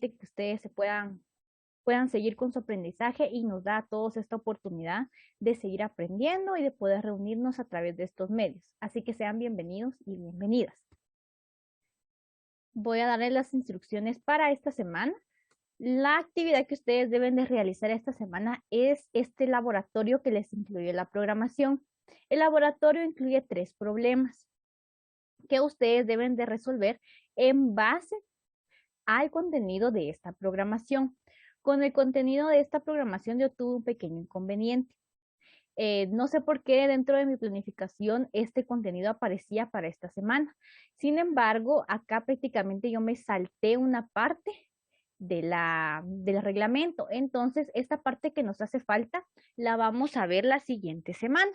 permite que ustedes puedan seguir con su aprendizaje y nos da a todos esta oportunidad de seguir aprendiendo y de poder reunirnos a través de estos medios. Así que sean bienvenidos y bienvenidas. Voy a darles las instrucciones para esta semana. La actividad que ustedes deben de realizar esta semana es este laboratorio que les incluye la programación. El laboratorio incluye 3 problemas que ustedes deben de resolver en base al contenido de esta programación. Con el contenido de esta programación yo tuve un pequeño inconveniente. No sé por qué dentro de mi planificación este contenido aparecía para esta semana. Sin embargo, acá prácticamente yo me salté una parte del reglamento. Entonces, esta parte que nos hace falta la vamos a ver la siguiente semana.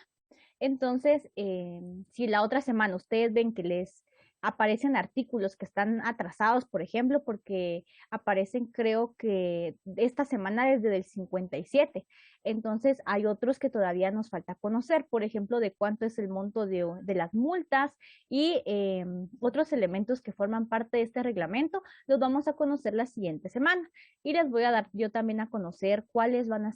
Entonces, si la otra semana ustedes ven que les aparecen artículos que están atrasados, por ejemplo, porque aparecen creo que esta semana desde el 57. Entonces, hay otros que todavía nos falta conocer, por ejemplo, de cuánto es el monto de las multas y otros elementos que forman parte de este reglamento, los vamos a conocer la siguiente semana. Y les voy a dar yo también a conocer cuál va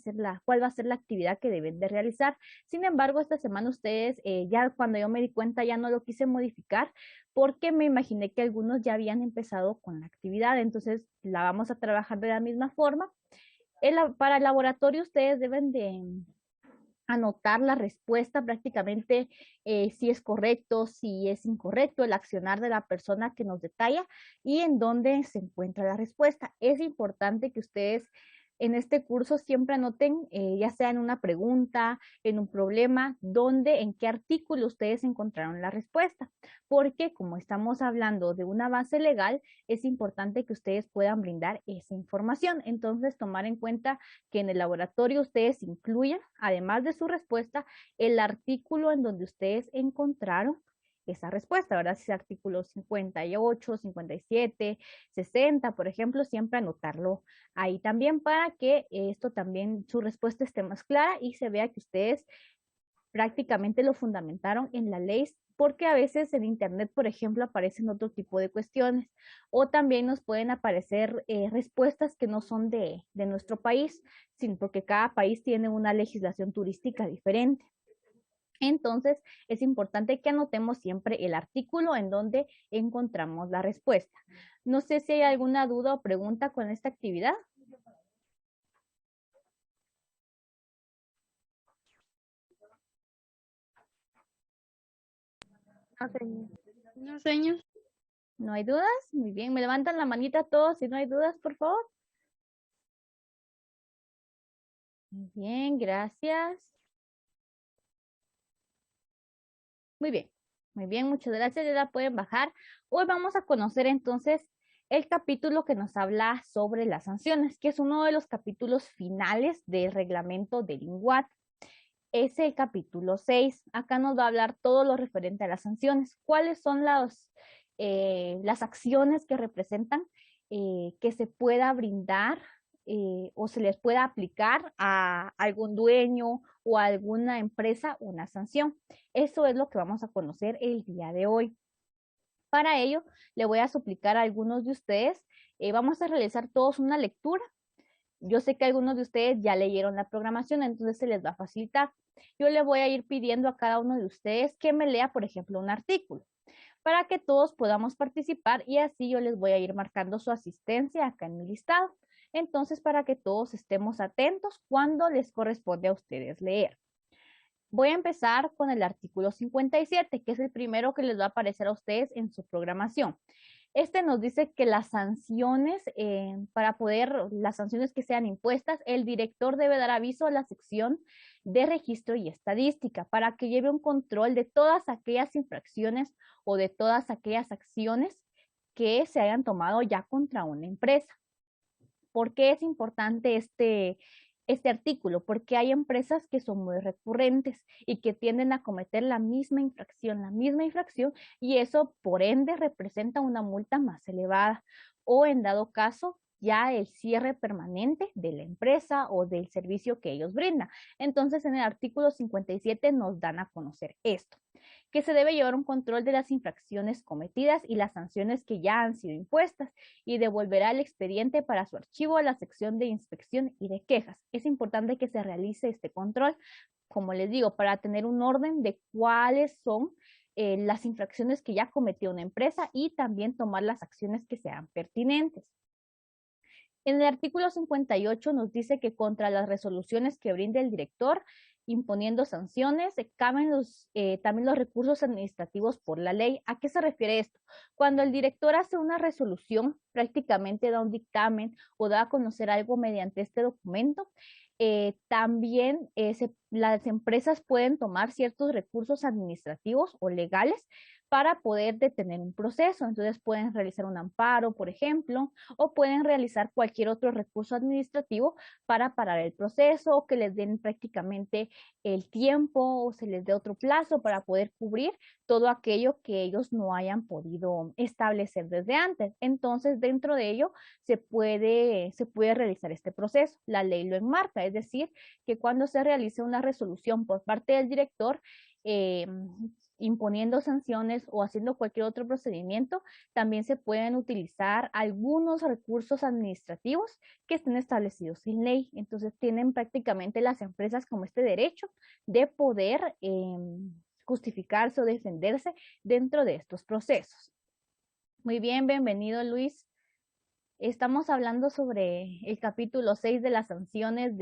a ser la actividad que deben de realizar. Sin embargo, esta semana ustedes, ya cuando yo me di cuenta, ya no lo quise modificar porque me imaginé que algunos ya habían empezado con la actividad, entonces la vamos a trabajar de la misma forma. Para el laboratorio ustedes deben de anotar la respuesta prácticamente, si es correcto, si es incorrecto, el accionar de la persona que nos detalla y en dónde se encuentra la respuesta. Es importante que ustedes en este curso siempre anoten, ya sea en una pregunta, en un problema, dónde, en qué artículo ustedes encontraron la respuesta. Porque como estamos hablando de una base legal, es importante que ustedes puedan brindar esa información. Entonces, tomar en cuenta que en el laboratorio ustedes incluyan, además de su respuesta, el artículo en donde ustedes encontraron esa respuesta, ¿verdad? Si es artículo 58, 57, 60, por ejemplo, siempre anotarlo ahí también para que esto también, su respuesta esté más clara y se vea que ustedes prácticamente lo fundamentaron en la ley, porque a veces en internet, por ejemplo, aparecen otro tipo de cuestiones o también nos pueden aparecer respuestas que no son de nuestro país, sino porque cada país tiene una legislación turística diferente. Entonces, es importante que anotemos siempre el artículo en donde encontramos la respuesta. No sé si hay alguna duda o pregunta con esta actividad. No, señor. No, señor. ¿No hay dudas? Muy bien, me levantan la manita todos si no hay dudas, por favor. Muy bien, gracias. Muy bien, muchas gracias. Ya la pueden bajar. Hoy vamos a conocer entonces el capítulo que nos habla sobre las sanciones, que es uno de los capítulos finales del reglamento del INGUAT. Es el capítulo 6. Acá nos va a hablar todo lo referente a las sanciones. ¿Cuáles son las acciones que representan que se pueda brindar o se les pueda aplicar a algún dueño o a alguna empresa una sanción? Eso es lo que vamos a conocer el día de hoy. Para ello, le voy a suplicar a algunos de ustedes, vamos a realizar todos una lectura. Yo sé que algunos de ustedes ya leyeron la programación, entonces se les va a facilitar. Yo le voy a ir pidiendo a cada uno de ustedes que me lea, por ejemplo, un artículo, para que todos podamos participar y así yo les voy a ir marcando su asistencia acá en mi listado. Entonces, para que todos estemos atentos cuando les corresponde a ustedes leer. Voy a empezar con el artículo 57, que es el primero que les va a aparecer a ustedes en su programación. Este nos dice que las sanciones, las sanciones que sean impuestas, el director debe dar aviso a la sección de registro y estadística para que lleve un control de todas aquellas infracciones o de todas aquellas acciones que se hayan tomado ya contra una empresa. ¿Por qué es importante este artículo? Porque hay empresas que son muy recurrentes y que tienden a cometer la misma infracción, y eso por ende representa una multa más elevada. O en dado caso, ya el cierre permanente de la empresa o del servicio que ellos brindan. Entonces, en el artículo 57 nos dan a conocer esto, que se debe llevar un control de las infracciones cometidas y las sanciones que ya han sido impuestas y devolverá el expediente para su archivo a la sección de inspección y de quejas. Es importante que se realice este control, como les digo, para tener un orden de cuáles son las infracciones que ya cometió una empresa y también tomar las acciones que sean pertinentes. En el artículo 58 nos dice que contra las resoluciones que brinde el director imponiendo sanciones, caben también los recursos administrativos por la ley. ¿A qué se refiere esto? Cuando el director hace una resolución, prácticamente da un dictamen o da a conocer algo mediante este documento, también las empresas pueden tomar ciertos recursos administrativos o legales para poder detener un proceso. Entonces pueden realizar un amparo, por ejemplo, o pueden realizar cualquier otro recurso administrativo para parar el proceso o que les den prácticamente el tiempo o se les dé otro plazo para poder cubrir todo aquello que ellos no hayan podido establecer desde antes. Entonces, dentro de ello se puede realizar este proceso. La ley lo enmarca, es decir, que cuando se realice una resolución por parte del director, imponiendo sanciones o haciendo cualquier otro procedimiento, también se pueden utilizar algunos recursos administrativos que estén establecidos en ley. Entonces tienen prácticamente las empresas como este derecho de poder justificarse o defenderse dentro de estos procesos. Muy bien, bienvenido Luis. Estamos hablando sobre el capítulo 6 de las sanciones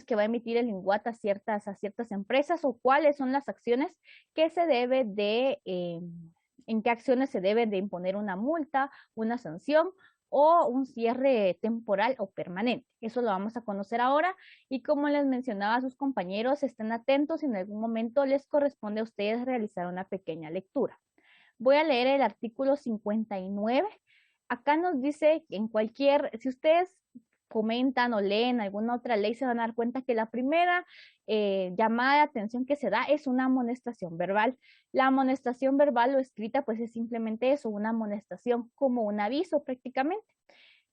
que va a emitir el INGUAT a ciertas empresas o cuáles son las acciones que se debe en qué acciones se debe de imponer una multa, una sanción o un cierre temporal o permanente. Eso lo vamos a conocer ahora y como les mencionaba a sus compañeros, estén atentos si en algún momento les corresponde a ustedes realizar una pequeña lectura. Voy a leer el artículo 59. Acá nos dice que si ustedes comentan o leen alguna otra ley, se van a dar cuenta que la primera llamada de atención que se da es una amonestación verbal. La amonestación verbal o escrita, pues es simplemente eso, una amonestación como un aviso prácticamente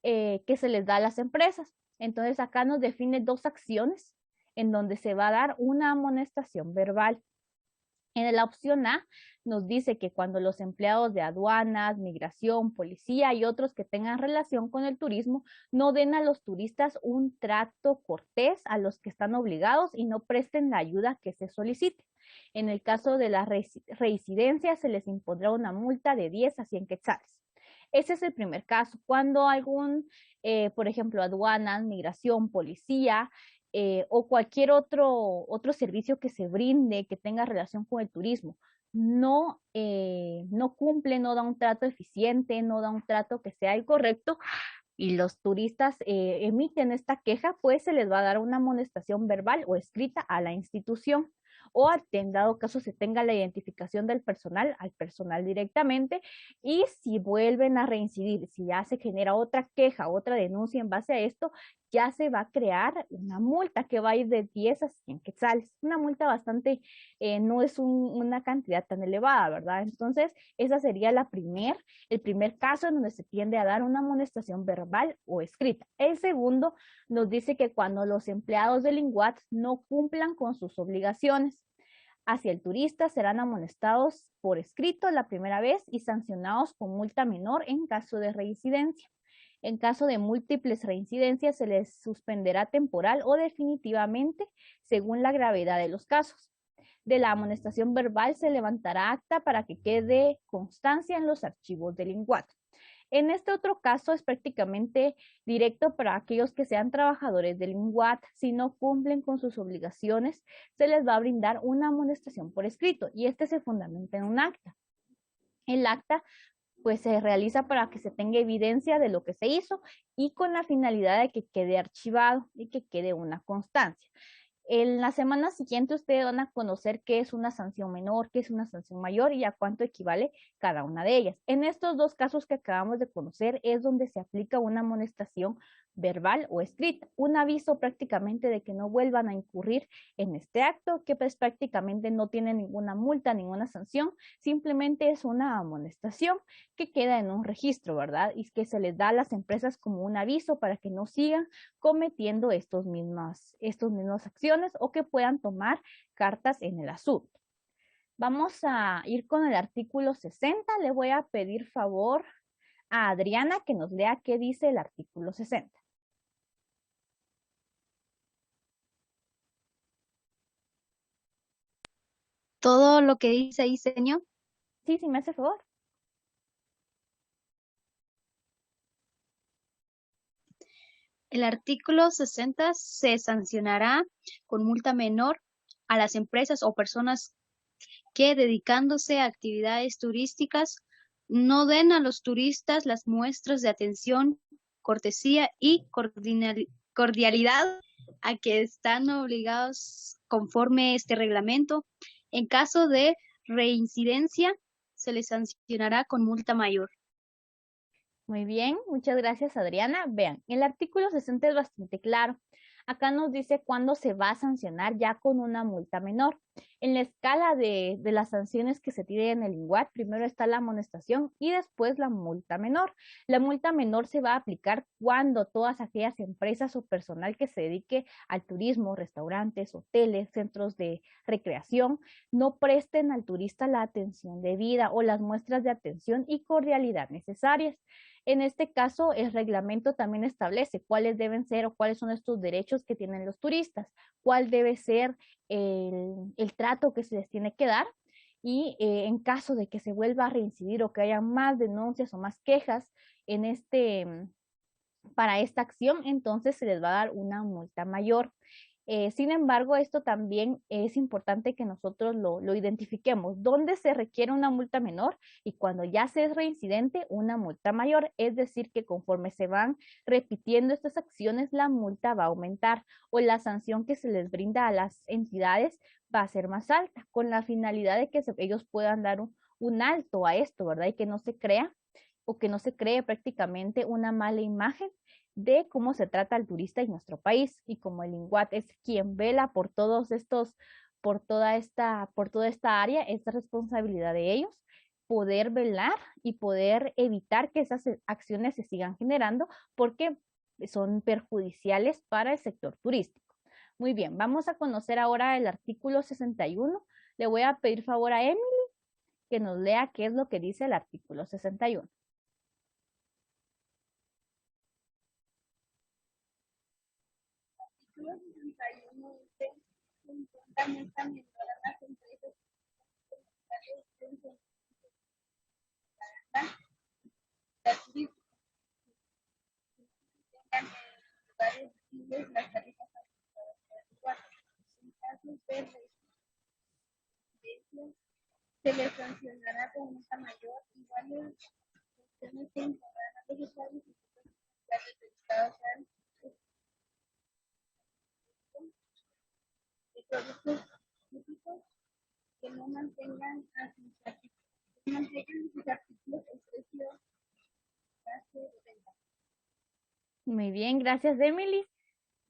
que se les da a las empresas. Entonces acá nos define dos acciones en donde se va a dar una amonestación verbal. En la opción A nos dice que cuando los empleados de aduanas, migración, policía y otros que tengan relación con el turismo no den a los turistas un trato cortés a los que están obligados y no presten la ayuda que se solicite. En el caso de las reincidencias se les impondrá una multa de 10 a 100 quetzales. Ese es el primer caso. Cuando por ejemplo, aduanas, migración, policía, o cualquier otro servicio que se brinde, que tenga relación con el turismo, no cumple, no da un trato eficiente, no da un trato que sea el correcto, y los turistas emiten esta queja, pues se les va a dar una amonestación verbal o escrita a la institución o en dado caso se tenga la identificación del personal, al personal directamente, y si vuelven a reincidir, si ya se genera otra queja, otra denuncia en base a esto, ya se va a crear una multa que va a ir de 10 a 100 quetzales. Una multa bastante, no es una cantidad tan elevada, ¿verdad? Entonces, esa sería el primer caso en donde se tiende a dar una amonestación verbal o escrita. El segundo nos dice que cuando los empleados del INGUAT no cumplan con sus obligaciones hacia el turista, serán amonestados por escrito la primera vez y sancionados con multa menor en caso de reincidencia. En caso de múltiples reincidencias, se les suspenderá temporal o definitivamente según la gravedad de los casos. De la amonestación verbal se levantará acta para que quede constancia en los archivos del INGUAT. En este otro caso es prácticamente directo para aquellos que sean trabajadores del INGUAT. Si no cumplen con sus obligaciones, se les va a brindar una amonestación por escrito y este se fundamenta en un acta. El acta pues se realiza para que se tenga evidencia de lo que se hizo y con la finalidad de que quede archivado y que quede una constancia. En la semana siguiente ustedes van a conocer qué es una sanción menor, qué es una sanción mayor y a cuánto equivale cada una de ellas. En estos dos casos que acabamos de conocer es donde se aplica una amonestación verbal o escrita. Un aviso prácticamente de que no vuelvan a incurrir en este acto, que pues prácticamente no tiene ninguna multa, ninguna sanción, simplemente es una amonestación que queda en un registro, ¿verdad? Y que se les da a las empresas como un aviso para que no sigan cometiendo estas mismas acciones o que puedan tomar cartas en el asunto. Vamos a ir con el artículo 60. Le voy a pedir favor a Adriana que nos lea qué dice el artículo 60. Todo lo que dice ahí, señor. Sí, sí, me hace favor. El artículo 60 se sancionará con multa menor a las empresas o personas que, dedicándose a actividades turísticas, no den a los turistas las muestras de atención, cortesía y cordialidad a que están obligados conforme este reglamento. En caso de reincidencia, se les sancionará con multa mayor. Muy bien, muchas gracias Adriana. Vean, el artículo 60 es bastante claro. Acá nos dice cuándo se va a sancionar ya con una multa menor. En la escala de las sanciones que se tienen en el INGUAT, primero está la amonestación y después la multa menor. La multa menor se va a aplicar cuando todas aquellas empresas o personal que se dedique al turismo, restaurantes, hoteles, centros de recreación, no presten al turista la atención debida o las muestras de atención y cordialidad necesarias. En este caso, el reglamento también establece cuáles deben ser o cuáles son estos derechos que tienen los turistas, cuál debe ser el trato que se les tiene que dar y en caso de que se vuelva a reincidir o que haya más denuncias o más quejas en para esta acción, entonces se les va a dar una multa mayor. Sin embargo, esto también es importante que nosotros lo identifiquemos. ¿Dónde se requiere una multa menor? Y cuando ya se es reincidente, una multa mayor. Es decir, que conforme se van repitiendo estas acciones, la multa va a aumentar o la sanción que se les brinda a las entidades va a ser más alta, con la finalidad de que ellos puedan dar un alto a esto, ¿verdad? Y que no se crea o que no se cree prácticamente una mala imagen de cómo se trata al turista en nuestro país. Y como el INGUAT es quien vela por todos estos, por toda esta área, es responsabilidad de ellos poder velar y poder evitar que esas acciones se sigan generando porque son perjudiciales para el sector turístico. Muy bien, vamos a conocer ahora el artículo 61. Le voy a pedir favor a Emily que nos lea qué es lo que dice el artículo 61. Artículo 61 dice: se impondrá multa menor a las empresas comerciales en la turística que tengan en lugares visibles las tarifas aplicadas por el lugar. En casos de reincidencia, se les sancionará con multa mayor. Iguales sanciones se imponrán a los usuarios y centros comerciales dedicados al de productos típicos que no mantengan a sus artículos el precio base de venta. Muy bien, gracias Emily.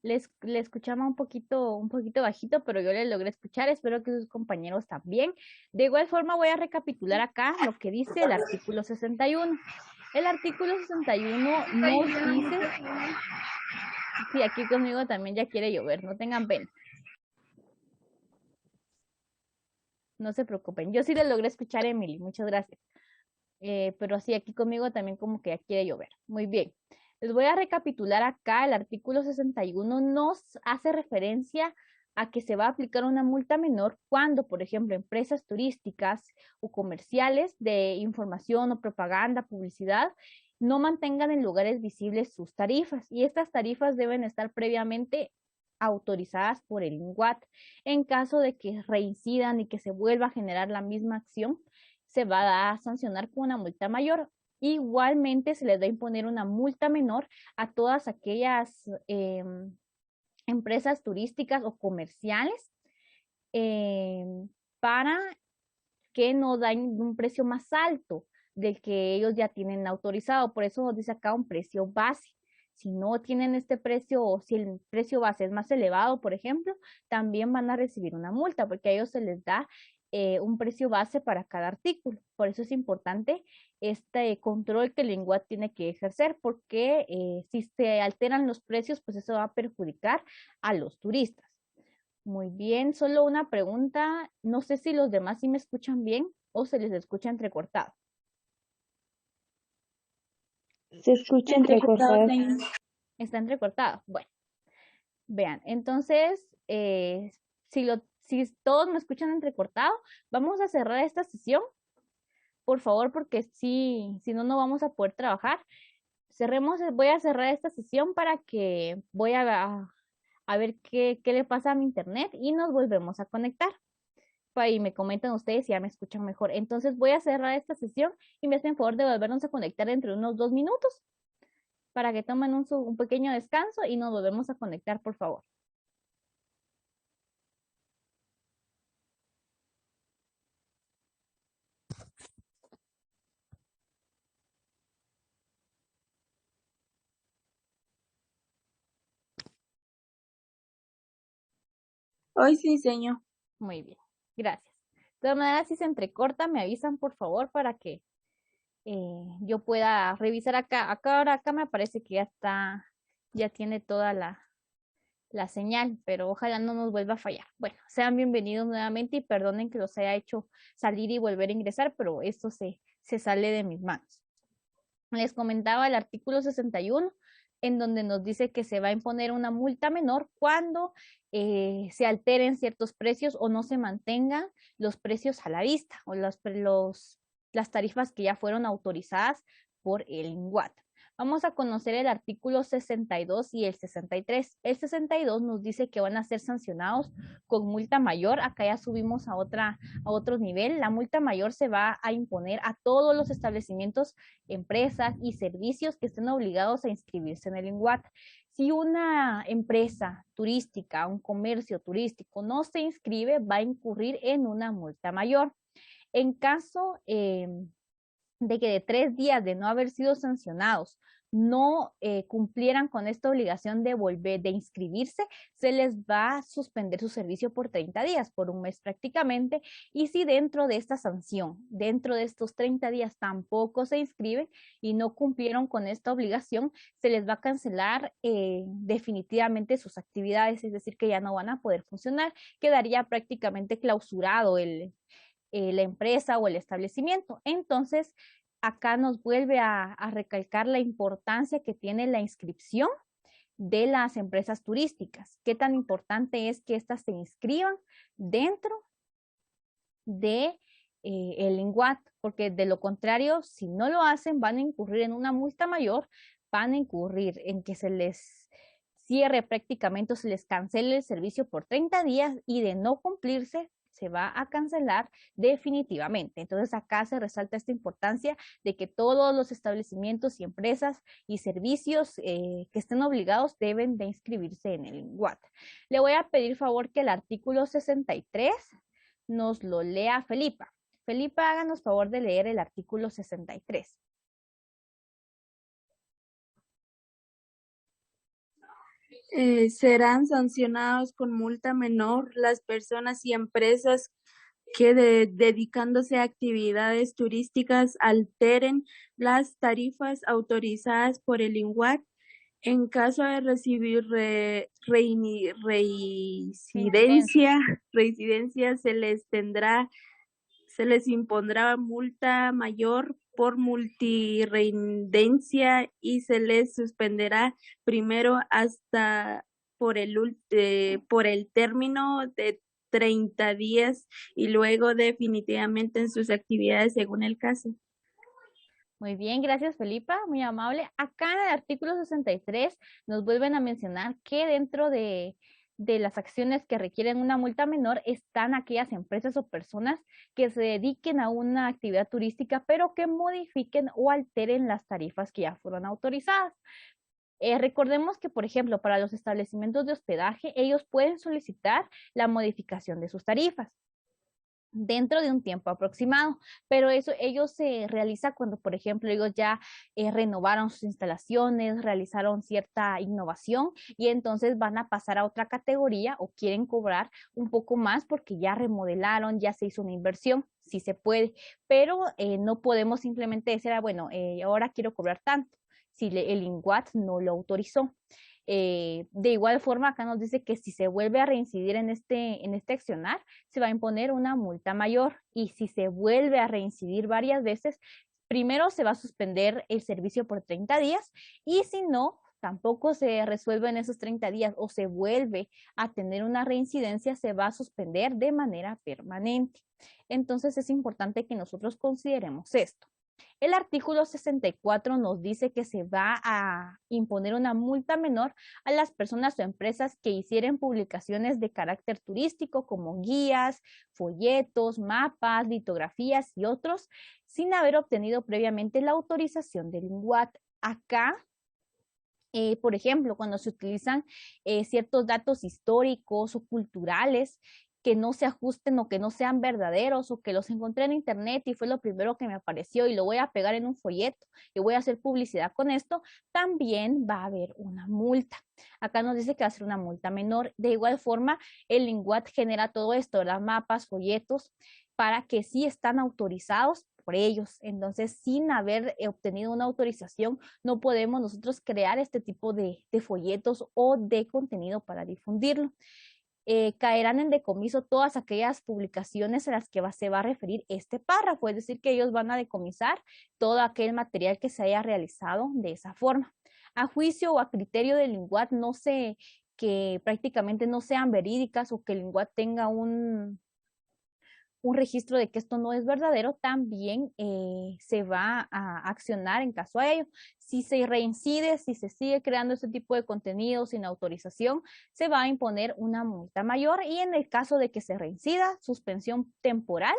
Le escuchaba un poquito bajito, pero yo le logré escuchar. Espero que sus compañeros también. De igual forma, voy a recapitular acá lo que dice el artículo 61. El artículo 61 nos dice, sí, aquí conmigo también ya quiere llover, no tengan pena. No se preocupen. Yo sí le logré escuchar, Emily. Muchas gracias. Pero sí, aquí conmigo también como que ya quiere llover. Muy bien. Les voy a recapitular acá. El artículo 61 nos hace referencia a que se va a aplicar una multa menor cuando, por ejemplo, empresas turísticas o comerciales de información o propaganda, publicidad, no mantengan en lugares visibles sus tarifas. Y estas tarifas deben estar previamente autorizadas por el INGUAT. En caso de que reincidan y que se vuelva a generar la misma acción, se va a sancionar con una multa mayor. Igualmente se les va a imponer una multa menor a todas aquellas empresas turísticas o comerciales para que no den un precio más alto del que ellos ya tienen autorizado. Por eso nos dice acá un precio base. Si no tienen este precio o si el precio base es más elevado, por ejemplo, también van a recibir una multa porque a ellos se les da un precio base para cada artículo. Por eso es importante este control que el INGUAT tiene que ejercer porque si se alteran los precios, pues eso va a perjudicar a los turistas. Muy bien, solo una pregunta. No sé si los demás sí me escuchan bien o se les escucha entrecortado. Se escucha Entrecortado, entrecortado. señor. Está entrecortado. Bueno, vean, entonces, si todos me escuchan entrecortado, vamos a cerrar esta sesión, por favor, porque si no, no vamos a poder trabajar. Cerremos, voy a cerrar esta sesión para que voy a ver qué le pasa a mi internet y nos volvemos a conectar. Y me comentan ustedes si ya me escuchan mejor. Entonces voy a cerrar esta sesión y me hacen favor de volvernos a conectar entre unos 2 minutos para que tomen un pequeño descanso y nos volvemos a conectar, por favor. Hoy sí, señor. Muy bien, gracias. De todas maneras, si se entrecorta, me avisan, por favor, para que yo pueda revisar acá. Acá me parece que ya tiene toda la señal, pero ojalá no nos vuelva a fallar. Bueno, sean bienvenidos nuevamente y perdonen que los haya hecho salir y volver a ingresar, pero esto se sale de mis manos. Les comentaba el artículo 61, en donde nos dice que se va a imponer una multa menor cuando se alteren ciertos precios o no se mantengan los precios a la vista o las tarifas que ya fueron autorizadas por el INGUAT. Vamos a conocer el artículo 62 y el 63. El 62 nos dice que van a ser sancionados con multa mayor. Acá ya subimos a otro nivel. La multa mayor se va a imponer a todos los establecimientos, empresas y servicios que estén obligados a inscribirse en el INGUAT. Si una empresa turística, un comercio turístico no se inscribe, va a incurrir en una multa mayor. En caso de que de 3 días de no haber sido sancionados no cumplieran con esta obligación de volver, de inscribirse, se les va a suspender su servicio por 30 días, por un mes prácticamente, y si dentro de esta sanción, dentro de estos 30 días tampoco se inscriben y no cumplieron con esta obligación, se les va a cancelar definitivamente sus actividades, es decir, que ya no van a poder funcionar, quedaría prácticamente clausurado la empresa o el establecimiento. Entonces, acá nos vuelve a recalcar la importancia que tiene la inscripción de las empresas turísticas. Qué tan importante es que éstas se inscriban dentro de el INGUAT, porque de lo contrario, si no lo hacen, van a incurrir en una multa mayor, van a incurrir en que se les cierre prácticamente o se les cancele el servicio por 30 días y de no cumplirse, se va a cancelar definitivamente. Entonces acá se resalta esta importancia de que todos los establecimientos y empresas y servicios que estén obligados deben de inscribirse en el INGUAT. Le voy a pedir favor que el artículo 63 nos lo lea Felipa. Felipa, háganos favor de leer el artículo 63. Serán sancionados con multa menor las personas y empresas que dedicándose a actividades turísticas alteren las tarifas autorizadas por el INGUAT. En caso de recibir reincidencia, se les impondrá multa mayor por multirreincidencia y se les suspenderá primero hasta por el término de 30 días y luego definitivamente en sus actividades según el caso. Muy bien, gracias Felipa, muy amable. Acá en el artículo 63 nos vuelven a mencionar que dentro de las acciones que requieren una multa menor están aquellas empresas o personas que se dediquen a una actividad turística, pero que modifiquen o alteren las tarifas que ya fueron autorizadas. Recordemos que, por ejemplo, para los establecimientos de hospedaje, ellos pueden solicitar la modificación de sus tarifas. dentro de un tiempo aproximado, pero eso ellos se realiza cuando, por ejemplo, ellos ya renovaron sus instalaciones, realizaron cierta innovación y entonces van a pasar a otra categoría o quieren cobrar un poco más porque ya remodelaron, ya se hizo una inversión, sí se puede, pero no podemos simplemente decir, bueno, ahora quiero cobrar tanto, si el INGUAT no lo autorizó. De igual forma, acá nos dice que si se vuelve a reincidir en este accionar, se va a imponer una multa mayor y si se vuelve a reincidir varias veces, primero se va a suspender el servicio por 30 días y si no, tampoco se resuelve en esos 30 días o se vuelve a tener una reincidencia, se va a suspender de manera permanente. Entonces es importante que nosotros consideremos esto. El artículo 64 nos dice que se va a imponer una multa menor a las personas o empresas que hicieran publicaciones de carácter turístico como guías, folletos, mapas, litografías y otros sin haber obtenido previamente la autorización del INGUAT. Acá por ejemplo, cuando se utilizan ciertos datos históricos o culturales que no se ajusten o que no sean verdaderos o que los encontré en internet y fue lo primero que me apareció y lo voy a pegar en un folleto y voy a hacer publicidad con esto, también va a haber una multa. Acá nos dice que va a ser una multa menor. De igual forma, el INGUAT genera todo esto, las mapas, folletos, para que sí están autorizados por ellos. Entonces, sin haber obtenido una autorización, no podemos nosotros crear este tipo de folletos o de contenido para difundirlo. Caerán en decomiso todas aquellas publicaciones a las que se va a referir este párrafo, es decir, que ellos van a decomisar todo aquel material que se haya realizado de esa forma. A juicio o a criterio del INGUAT, no sé, que prácticamente no sean verídicas o que el INGUAT tenga un registro de que esto no es verdadero, también se va a accionar en caso a ello. Si se reincide, si se sigue creando este tipo de contenido sin autorización, se va a imponer una multa mayor y en el caso de que se reincida, suspensión temporal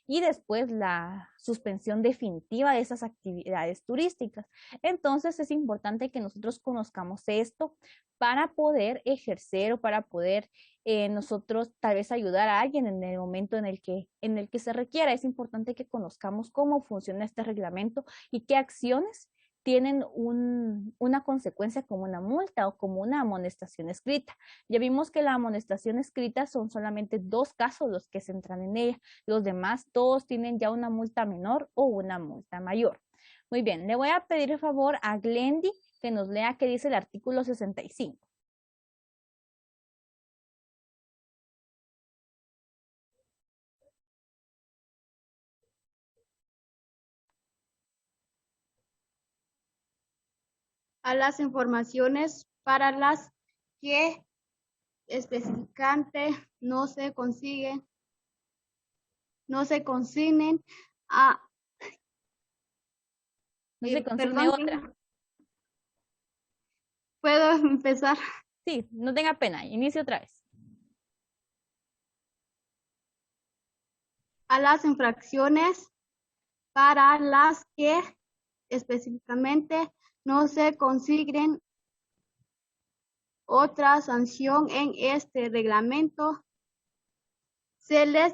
y después la suspensión definitiva de esas actividades turísticas. Entonces es importante que nosotros conozcamos esto para poder ejercer o para poder nosotros tal vez ayudar a alguien en el momento en el que se requiera. Es importante que conozcamos cómo funciona este reglamento y qué acciones tienen una consecuencia como una multa o como una amonestación escrita. Ya vimos que la amonestación escrita son solamente 2 casos los que se entran en ella. Los demás todos tienen ya una multa menor o una multa mayor. Muy bien, le voy a pedir el favor a Glendy que nos lea qué dice el artículo 65. A las informaciones para las que específicamente no se consignen a No se consigne perdón, otra. ¿puedo empezar? Sí, no tenga pena, inicie otra vez. A las infracciones para las que específicamente no se consignen otra sanción en este reglamento, se les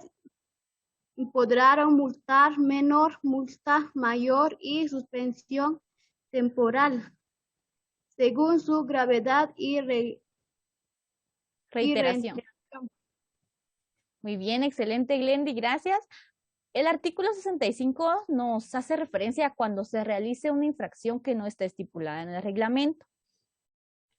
podrá multar menor, multa mayor y suspensión temporal, según su gravedad y Reiteración. Muy bien, excelente, Glendy, gracias. El artículo 65 nos hace referencia a cuando se realice una infracción que no está estipulada en el reglamento.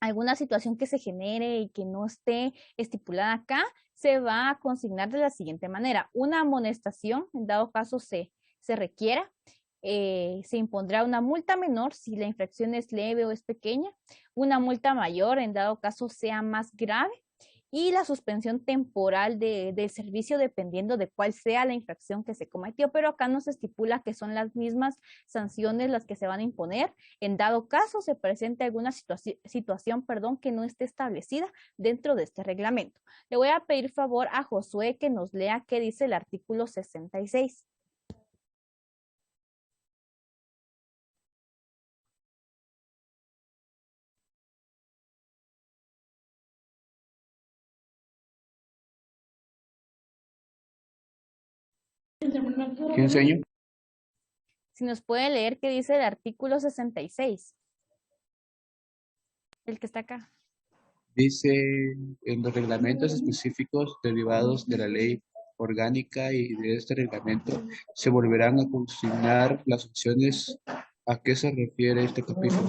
Alguna situación que se genere y que no esté estipulada acá, se va a consignar de la siguiente manera. Una amonestación, en dado caso se requiera, se impondrá una multa menor si la infracción es leve o es pequeña, una multa mayor en dado caso sea más grave y la suspensión temporal del servicio dependiendo de cuál sea la infracción que se cometió, pero acá no se estipula que son las mismas sanciones las que se van a imponer en dado caso se presente alguna situación, que no esté establecida dentro de este reglamento. Le voy a pedir favor a Josué que nos lea qué dice el artículo 66. ¿Qué enseño? Si nos puede leer qué dice el artículo 66, el que está acá. Dice, en los reglamentos específicos derivados de la ley orgánica y de este reglamento se volverán a consignar las sanciones. ¿A qué se refiere este capítulo?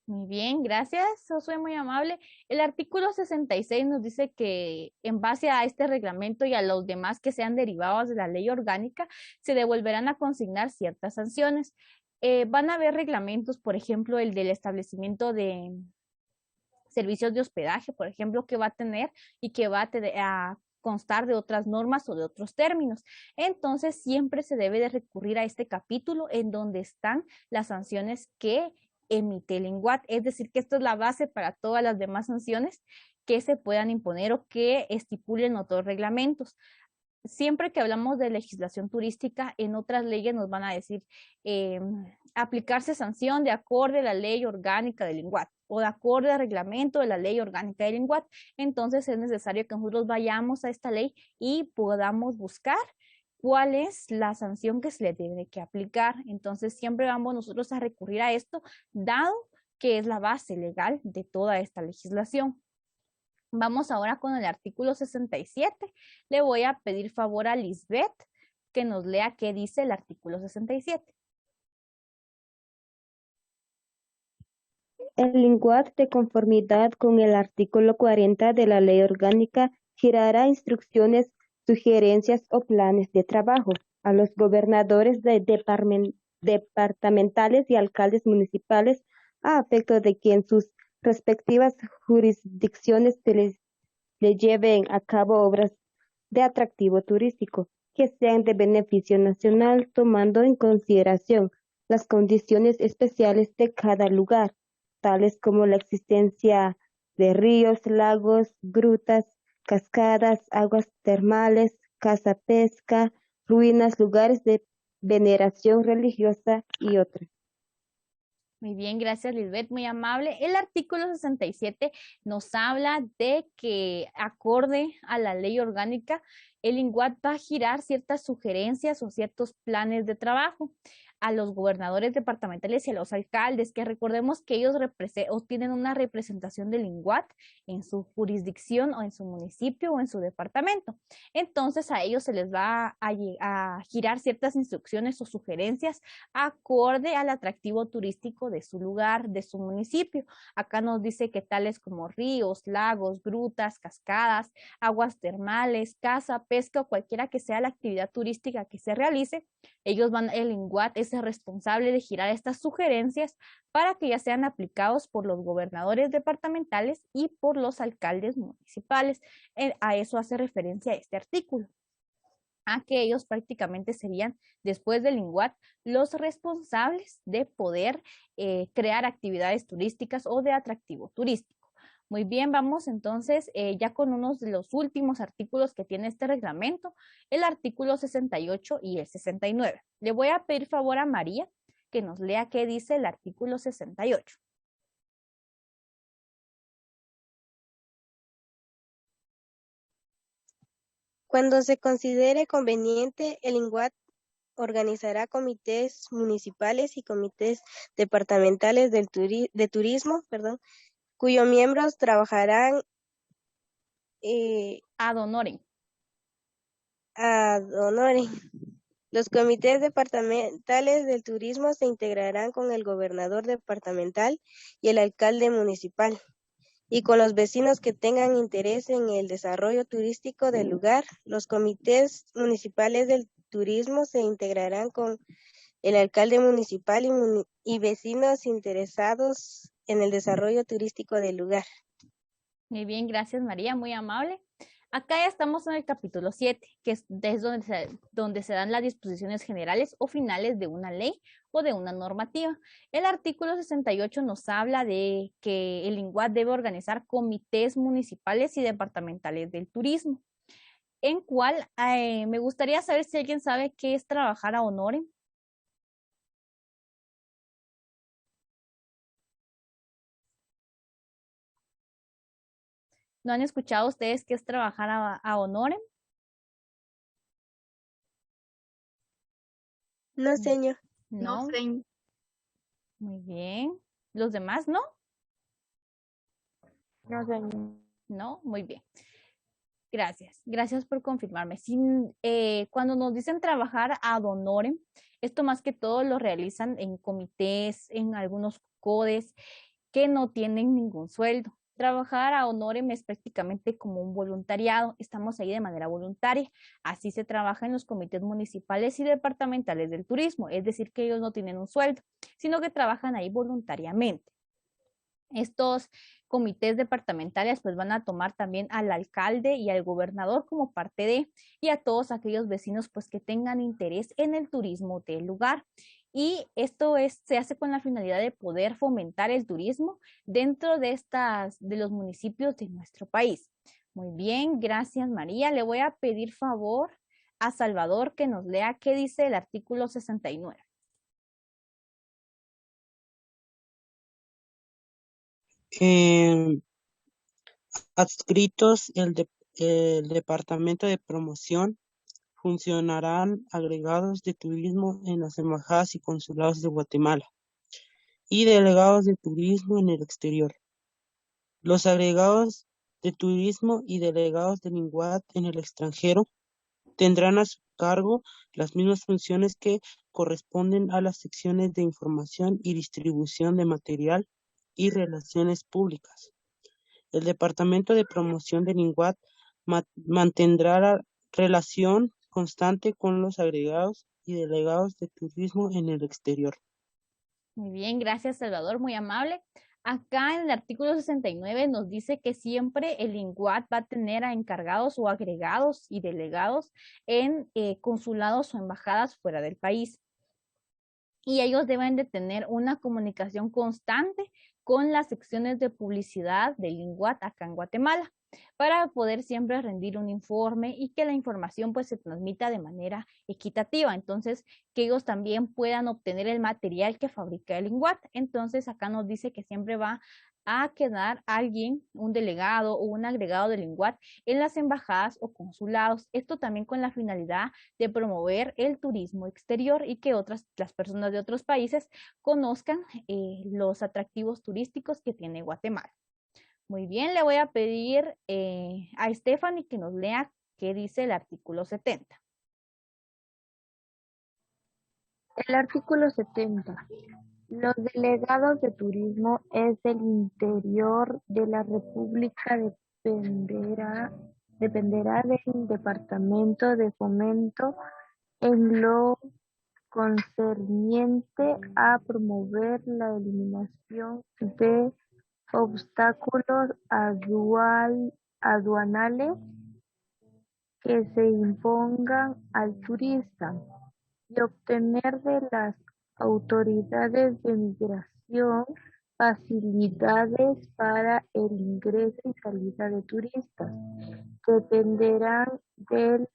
Muy bien, gracias, Josué, muy amable. El artículo 66 nos dice que en base a este reglamento y a los demás que sean derivados de la ley orgánica, se devolverán a consignar ciertas sanciones. Van a haber reglamentos, por ejemplo, el del establecimiento de servicios de hospedaje, por ejemplo, que va a tener y que va a constar de otras normas o de otros términos. Entonces, siempre se debe de recurrir a este capítulo en donde están las sanciones que emite el INGUAT. Es decir, que esto es la base para todas las demás sanciones que se puedan imponer o que estipulen otros reglamentos. Siempre que hablamos de legislación turística, en otras leyes nos van a decir aplicarse sanción de acorde a la ley orgánica del INGUAT o de acorde al reglamento de la ley orgánica del INGUAT. Entonces es necesario que nosotros vayamos a esta ley y podamos buscar cuál es la sanción que se le tiene que aplicar. Entonces siempre vamos nosotros a recurrir a esto, dado que es la base legal de toda esta legislación. Vamos ahora con el artículo 67. Le voy a pedir favor a Lisbeth que nos lea qué dice el artículo 67. El INGUAT, de conformidad con el artículo 40 de la Ley Orgánica, girará instrucciones, sugerencias o planes de trabajo a los gobernadores departamentales y alcaldes municipales a efecto de que en sus respectivas jurisdicciones le lleven a cabo obras de atractivo turístico que sean de beneficio nacional, tomando en consideración las condiciones especiales de cada lugar, tales como la existencia de ríos, lagos, grutas, cascadas, aguas termales, caza pesca, ruinas, lugares de veneración religiosa y otros. Muy bien, gracias Lisbeth, muy amable. El artículo 67 nos habla de que acorde a la ley orgánica, el INGUAT va a girar ciertas sugerencias o ciertos planes de trabajo a los gobernadores departamentales y a los alcaldes, que recordemos que ellos tienen una representación del INGUAT en su jurisdicción o en su municipio o en su departamento. Entonces a ellos se les va a girar ciertas instrucciones o sugerencias acorde al atractivo turístico de su lugar, de su municipio. Acá nos dice que tales como ríos, lagos, grutas, cascadas, aguas termales, caza, pesca o cualquiera que sea la actividad turística que se realice, el INGUAT es el responsable de girar estas sugerencias para que ya sean aplicados por los gobernadores departamentales y por los alcaldes municipales. A eso hace referencia este artículo, a que ellos prácticamente serían, después del INGUAT, los responsables de poder crear actividades turísticas o de atractivo turístico. Muy bien, vamos entonces ya con uno de los últimos artículos que tiene este reglamento, el artículo 68 y el 69. Le voy a pedir favor a María que nos lea qué dice el artículo 68. Cuando se considere conveniente, el INGUAT organizará comités municipales y comités departamentales de turismo, cuyos miembros trabajarán Ad honorem. ad honorem. Los comités departamentales del turismo se integrarán con el gobernador departamental y el alcalde municipal, y con los vecinos que tengan interés en el desarrollo turístico del lugar. Los comités municipales del turismo se integrarán con el alcalde municipal y vecinos interesados en el desarrollo turístico del lugar. Muy bien, gracias María, muy amable. Acá ya estamos en el capítulo 7, que es donde se dan las disposiciones generales o finales de una ley o de una normativa. El artículo 68 nos habla de que el INGUAT debe organizar comités municipales y departamentales del turismo, en cual me gustaría saber si alguien sabe qué es trabajar a honorem. ¿No han escuchado ustedes qué es trabajar a honorem? No, señor. No, No, señor. muy bien. ¿Los demás no? No, señor. No, muy bien. Gracias, gracias por confirmarme. Cuando nos dicen trabajar ad honorem, esto más que todo lo realizan en comités, en algunos codes que no tienen ningún sueldo. Trabajar a honorem es prácticamente como un voluntariado, estamos ahí de manera voluntaria. Así se trabaja en los comités municipales y departamentales del turismo, es decir, que ellos no tienen un sueldo, sino que trabajan ahí voluntariamente. Estos comités departamentales pues van a tomar también al alcalde y al gobernador como parte de, y a todos aquellos vecinos pues que tengan interés en el turismo del lugar. Y esto se hace con la finalidad de poder fomentar el turismo dentro de de los municipios de nuestro país. Muy bien, gracias María. Le voy a pedir favor a Salvador que nos lea qué dice el artículo 69. Eh, Adscritos el Departamento de Promoción, funcionarán agregados de turismo en las embajadas y consulados de Guatemala y delegados de turismo en el exterior. Los agregados de turismo y delegados de Linguat en el extranjero tendrán a su cargo las mismas funciones que corresponden a las secciones de información y distribución de material y relaciones públicas. El Departamento de Promoción de Linguat mantendrá la relación constante con los agregados y delegados de turismo en el exterior. Muy bien, gracias Salvador, muy amable. Acá en el artículo 69 nos dice que siempre el INGUAT va a tener a encargados o agregados y delegados en consulados o embajadas fuera del país. Y ellos deben de tener una comunicación constante con las secciones de publicidad del INGUAT acá en Guatemala, para poder siempre rendir un informe y que la información pues se transmita de manera equitativa. Entonces, que ellos también puedan obtener el material que fabrica el INGUAT. Entonces, acá nos dice que siempre va a quedar alguien, un delegado o un agregado del INGUAT en las embajadas o consulados. Esto también con la finalidad de promover el turismo exterior y que las personas de otros países conozcan los atractivos turísticos que tiene Guatemala. Muy bien, le voy a pedir a Stephanie que nos lea qué dice el artículo 70. El artículo 70. Los delegados de turismo es del interior de la República dependerá del Departamento de Fomento en lo concerniente a promover la eliminación de obstáculos aduanales que se impongan al turista y obtener de las autoridades de migración facilidades para el ingreso y salida de turistas. Dependerán del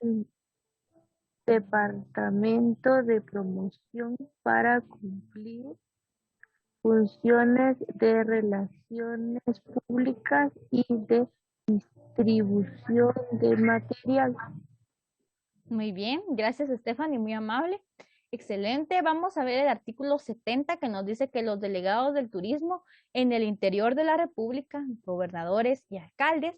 Departamento de Promoción para cumplir funciones de relaciones públicas y de distribución de material. Muy bien, gracias Stephanie, muy amable. Excelente, vamos a ver el artículo 70 que nos dice que los delegados del turismo en el interior de la República, gobernadores y alcaldes,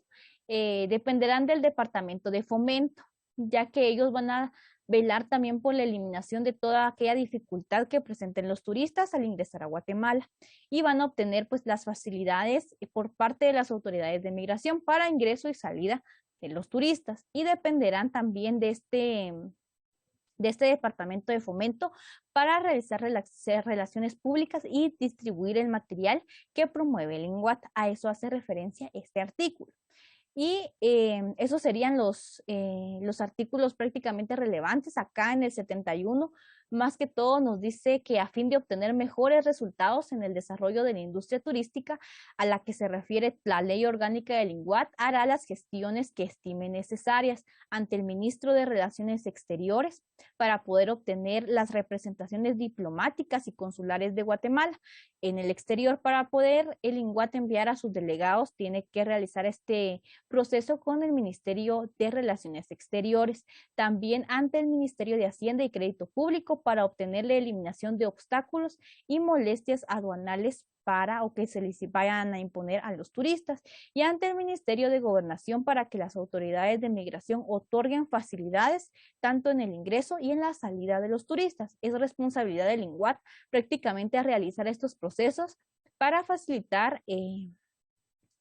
dependerán del Departamento de Fomento, ya que ellos van a velar también por la eliminación de toda aquella dificultad que presenten los turistas al ingresar a Guatemala y van a obtener pues las facilidades por parte de las autoridades de migración para ingreso y salida de los turistas y dependerán también de este departamento de fomento para realizar relaciones públicas y distribuir el material que promueve el INGUAT. A eso hace referencia este artículo. Y esos serían los artículos prácticamente relevantes. Acá en el 71, más que todo nos dice que a fin de obtener mejores resultados en el desarrollo de la industria turística a la que se refiere la ley orgánica del INGUAT, hará las gestiones que estime necesarias ante el ministro de Relaciones Exteriores para poder obtener las representaciones diplomáticas y consulares de Guatemala en el exterior. Para poder el INGUAT enviar a sus delegados, tiene que realizar este proceso con el Ministerio de Relaciones Exteriores, también ante el Ministerio de Hacienda y Crédito Público turístico para obtener la eliminación de obstáculos y molestias aduanales para o que se les vayan a imponer a los turistas, y ante el Ministerio de Gobernación para que las autoridades de migración otorguen facilidades tanto en el ingreso y en la salida de los turistas. Es responsabilidad del INGUAT prácticamente realizar estos procesos para facilitar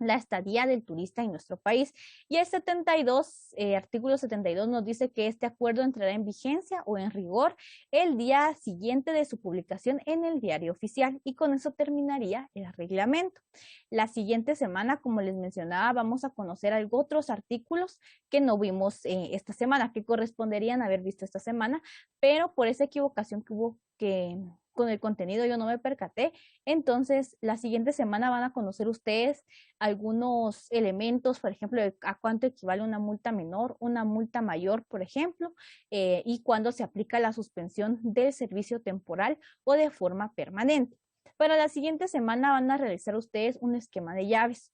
la estadía del turista en nuestro país. Y el artículo 72 nos dice que este acuerdo entrará en vigencia o en rigor el día siguiente de su publicación en el Diario Oficial, y con eso terminaría el reglamento. La siguiente semana, como les mencionaba, vamos a conocer otros artículos que no vimos esta semana, que corresponderían a haber visto esta semana, pero por esa equivocación que hubo con el contenido yo no me percaté. Entonces, la siguiente semana van a conocer ustedes algunos elementos, por ejemplo, a cuánto equivale una multa menor, una multa mayor, por ejemplo, y cuándo se aplica la suspensión del servicio temporal o de forma permanente. Para la siguiente semana van a realizar ustedes un esquema de llaves.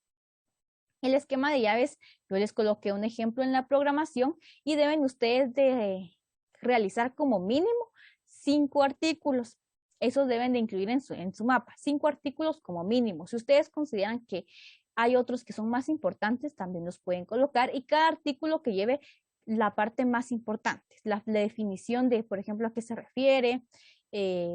El esquema de llaves, yo les coloqué un ejemplo en la programación y deben ustedes de realizar como mínimo 5 artículos. Esos deben de incluir en su mapa, 5 artículos como mínimo. Si ustedes consideran que hay otros que son más importantes, también los pueden colocar, y cada artículo que lleve la parte más importante, la definición de, por ejemplo, a qué se refiere.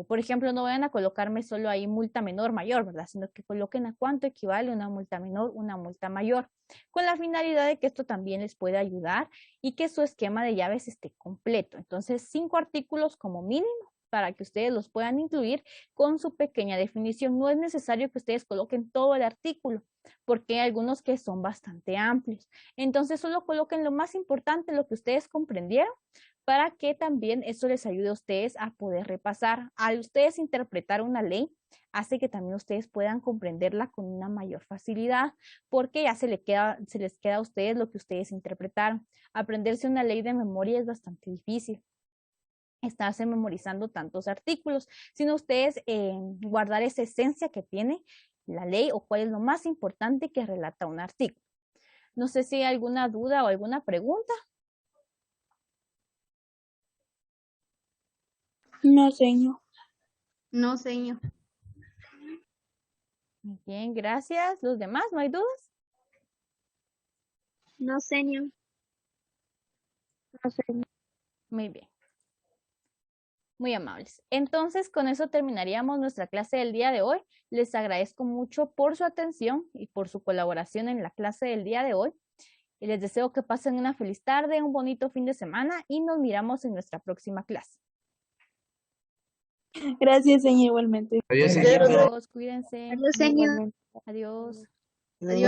Por ejemplo, no vayan a colocarme solo ahí multa menor, mayor, ¿verdad? Sino que coloquen a cuánto equivale una multa menor, una multa mayor, con la finalidad de que esto también les pueda ayudar y que su esquema de llaves esté completo. Entonces, 5 artículos como mínimo para que ustedes los puedan incluir con su pequeña definición. No es necesario que ustedes coloquen todo el artículo, porque hay algunos que son bastante amplios. Entonces, solo coloquen lo más importante, lo que ustedes comprendieron, para que también eso les ayude a ustedes a poder repasar. Al ustedes interpretar una ley, hace que también ustedes puedan comprenderla con una mayor facilidad, porque ya se les queda a ustedes lo que ustedes interpretaron. Aprenderse una ley de memoria es bastante difícil, estarse memorizando tantos artículos, sino ustedes guardar esa esencia que tiene la ley o cuál es lo más importante que relata un artículo. No sé si hay alguna duda o alguna pregunta. No, señor. No, señor. Muy bien, gracias. ¿Los demás? ¿No hay dudas? No, señor. No sé. Muy bien. Muy amables. Entonces, con eso terminaríamos nuestra clase del día de hoy. Les agradezco mucho por su atención y por su colaboración en la clase del día de hoy. Y les deseo que pasen una feliz tarde, un bonito fin de semana y nos miramos en nuestra próxima clase. Gracias, señor, igualmente. Adiós, señor. Adiós, cuídense. Adiós, señor. Adiós. Adiós.